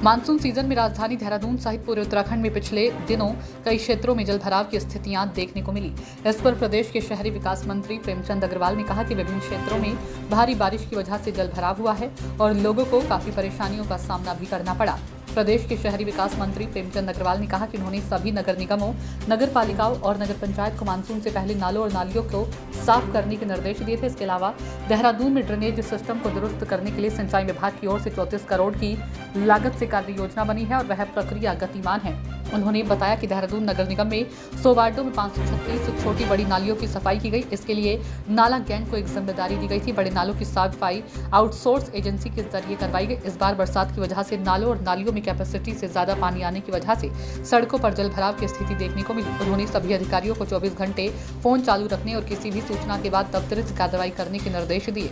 Monsoon season में राजधानी देहरादून सहित पूरे उत्तराखंड में पिछले दिनों कई क्षेत्रों में जलभराव की स्थितियां देखने को मिली। इस पर प्रदेश के शहरी विकास मंत्री प्रेमचंद अग्रवाल ने कहा कि विभिन्न क्षेत्रों में भारी बारिश की वजह से जलभराव हुआ है और लोगों को काफी परेशानियों का सामना भी करना पड़ा। प्रदेश के शहरी विकास मंत्री प्रेमचंद अग्रवाल ने कहा कि उन्होंने सभी नगर निगमों, नगर पालिकाओं और नगर पंचायत को मानसून से पहले नालों और नालियों को साफ करने के निर्देश दिए थे। इसके अलावा देहरादून में ड्रेनेज सिस्टम को दुरुस्त करने के लिए सिंचाई विभाग की ओर से 34 करोड़ की लागत से कार्य योजना बनी है और वह प्रक्रिया गतिमान है। उन्होंने बताया कि देहरादून नगर निगम में 100 वार्डों में 536 छोटी बड़ी नालियों की सफाई की गई। इसके लिए नाला गैंग को एक जिम्मेदारी दी गई थी। बड़े नालों की सफाई आउटसोर्स एजेंसी के जरिए करवाई गई। इस बार बरसात की वजह से नालों और नालियों में कैपेसिटी से ज्यादा पानी आने की वजह से सड़कों पर जलभराव की स्थिति देखने को मिली। उन्होंने सभी अधिकारियों को 24 घंटे फोन चालू रखने और किसी भी सूचना के बाद त्वरित कार्रवाई करने के निर्देश दिए।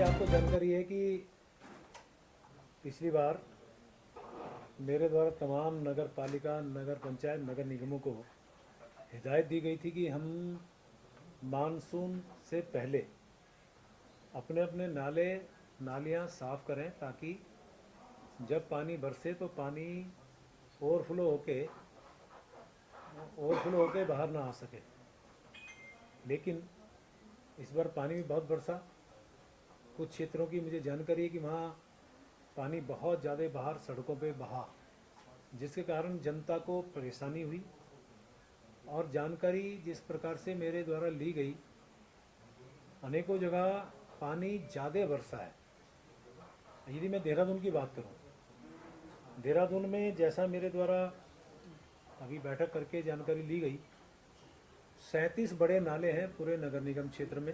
आपको जानकारी है कि पिछली बार मेरे द्वारा तमाम नगर पालिका, नगर पंचायत, नगर निगमों को हिदायत दी गई थी कि हम मानसून से पहले अपने अपने नाले नालियाँ साफ़ करें ताकि जब पानी बरसे तो पानी ओवरफ्लो होके बाहर ना आ सके। लेकिन इस बार पानी भी बहुत बरसा। कुछ क्षेत्रों की मुझे जानकारी है कि वहाँ पानी बहुत ज़्यादा बाहर सड़कों पे बहा, जिसके कारण जनता को परेशानी हुई। और जानकारी जिस प्रकार से मेरे द्वारा ली गई, अनेकों जगह पानी ज़्यादा बरसा है। यदि मैं देहरादून की बात करूं, देहरादून में जैसा मेरे द्वारा अभी बैठक करके जानकारी ली गई, 37 बड़े नाले हैं पूरे नगर निगम क्षेत्र में,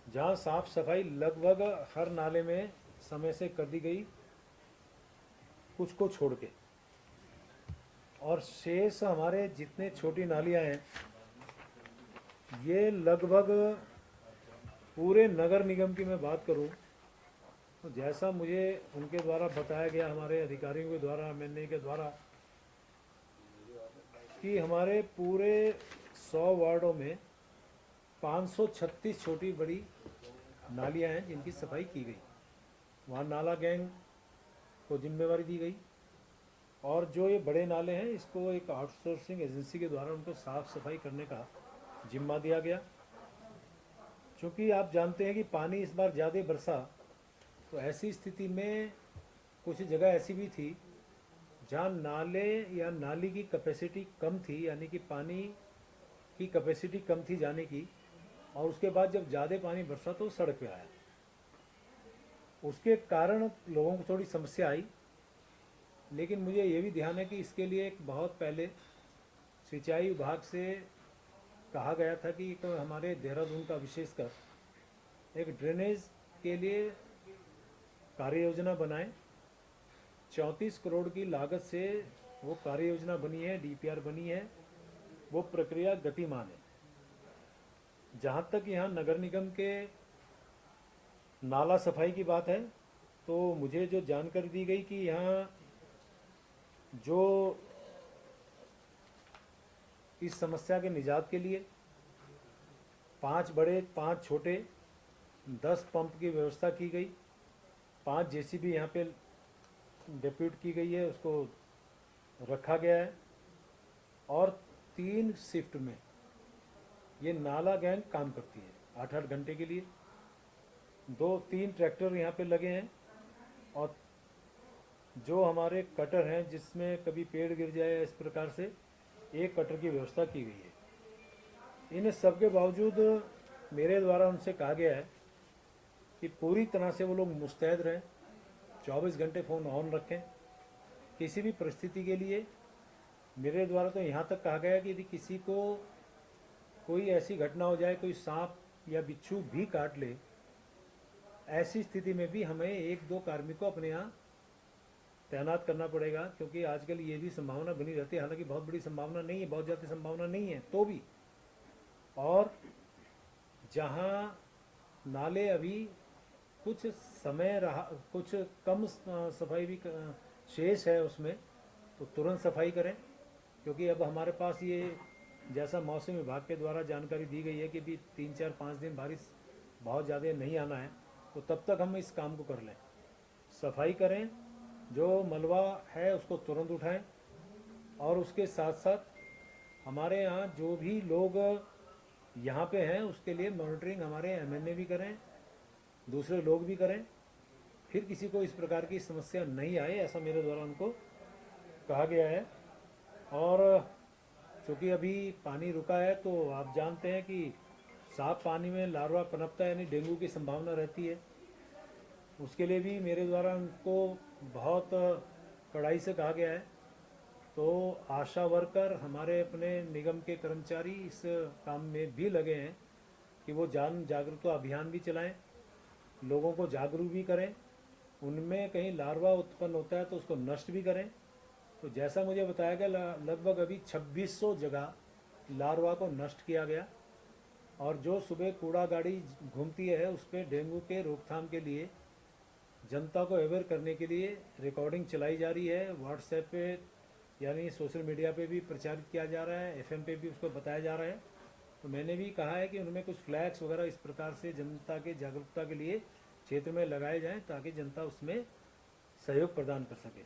जहाँ साफ सफाई लगभग हर नाले में समय से कर दी गई, कुछ को छोड़ के। और शेष हमारे जितने छोटी नालियाँ हैं, ये लगभग पूरे नगर निगम की मैं बात करूं तो जैसा मुझे उनके द्वारा बताया गया, हमारे अधिकारियों के द्वारा, एमएनए के द्वारा, कि हमारे पूरे 100 वार्डों में 536 छोटी बड़ी नालियां हैं जिनकी सफाई की गई। वहाँ नाला गैंग को जिम्मेवारी दी गई और जो ये बड़े नाले हैं इसको एक आउटसोर्सिंग एजेंसी के द्वारा उनको साफ सफाई करने का जिम्मा दिया गया। क्योंकि आप जानते हैं कि पानी इस बार ज़्यादा बरसा, तो ऐसी स्थिति में कुछ जगह ऐसी भी थी जहाँ नाले या नाली की कैपेसिटी कम थी, यानी कि पानी की कैपेसिटी कम थी जाने की, और उसके बाद जब ज़्यादा पानी बरसा तो सड़क पे आया। उसके कारण लोगों को थोड़ी समस्या आई। लेकिन मुझे ये भी ध्यान है कि इसके लिए एक बहुत पहले सिंचाई विभाग से कहा गया था कि तो हमारे देहरादून का विशेषकर एक ड्रेनेज के लिए कार्य योजना बनाएं। 34 करोड़ की लागत से वो कार्य योजना बनी है, डीपीआर बनी है, वो प्रक्रिया गतिमान है। जहाँ तक यहाँ नगर निगम के नाला सफाई की बात है, तो मुझे जो जानकारी दी गई कि यहाँ जो इस समस्या के निजात के लिए 5 बड़े 5 छोटे 10 पंप की व्यवस्था की गई। 5 जेसीबी यहाँ पे डिप्यूट की गई है, उसको रखा गया है। और 3 शिफ्ट में ये नाला गैंग काम करती है 8-8 घंटे के लिए। 2-3 ट्रैक्टर यहाँ पे लगे हैं और जो हमारे कटर हैं जिसमें कभी पेड़ गिर जाए, इस प्रकार से एक कटर की व्यवस्था की गई है। इन सब के बावजूद मेरे द्वारा उनसे कहा गया है कि पूरी तरह से वो लोग मुस्तैद रहें, 24 घंटे फ़ोन ऑन रखें किसी भी परिस्थिति के लिए। मेरे द्वारा तो यहाँ तक कहा गया कि यदि किसी को कोई ऐसी घटना हो जाए, कोई सांप या बिच्छू भी काट ले, ऐसी स्थिति में भी हमें 1-2 कार्मिकों अपने यहाँ तैनात करना पड़ेगा। क्योंकि आजकल ये भी संभावना बनी रहती है, हालांकि बहुत बड़ी संभावना नहीं है, बहुत ज़्यादा संभावना नहीं है तो भी। और जहाँ नाले अभी कुछ समय रहा, कुछ कम सफाई भी शेष है उसमें, तो तुरंत सफाई करें। क्योंकि अब हमारे पास ये जैसा मौसम विभाग के द्वारा जानकारी दी गई है कि भी 3-4-5 दिन बारिश बहुत ज़्यादा नहीं आना है, तो तब तक हम इस काम को कर लें। सफाई करें, जो मलबा है उसको तुरंत उठाएं, और उसके साथ साथ हमारे यहाँ जो भी लोग यहाँ पे हैं उसके लिए मॉनिटरिंग हमारे एमएनए भी करें, दूसरे लोग भी करें, फिर किसी को इस प्रकार की समस्या नहीं आए, ऐसा मेरे द्वारा उनको कहा गया है। और चूँकि अभी पानी रुका है तो आप जानते हैं कि साफ पानी में लार्वा पनपता है, यानी डेंगू की संभावना रहती है। उसके लिए भी मेरे द्वारा उनको बहुत कड़ाई से कहा गया है। तो आशा वर्कर, हमारे अपने निगम के कर्मचारी इस काम में भी लगे हैं कि वो जागरूकता अभियान भी चलाएं, लोगों को जागरूक भी करें, उनमें कहीं लार्वा उत्पन्न होता है तो उसको नष्ट भी करें। तो जैसा मुझे बताया गया, लगभग अभी 2600 जगह लार्वा को नष्ट किया गया। और जो सुबह कूड़ा गाड़ी घूमती है उस पर डेंगू के रोकथाम के लिए जनता को अवेयर करने के लिए रिकॉर्डिंग चलाई जा रही है। व्हाट्सएप पे यानी सोशल मीडिया पे भी प्रचारित किया जा रहा है, एफएम पे भी उसको बताया जा रहा है। तो मैंने भी कहा है कि उनमें कुछ फ्लैग्स वगैरह इस प्रकार से जनता के जागरूकता के लिए क्षेत्र में लगाए जाएं ताकि जनता उसमें सहयोग प्रदान कर सके।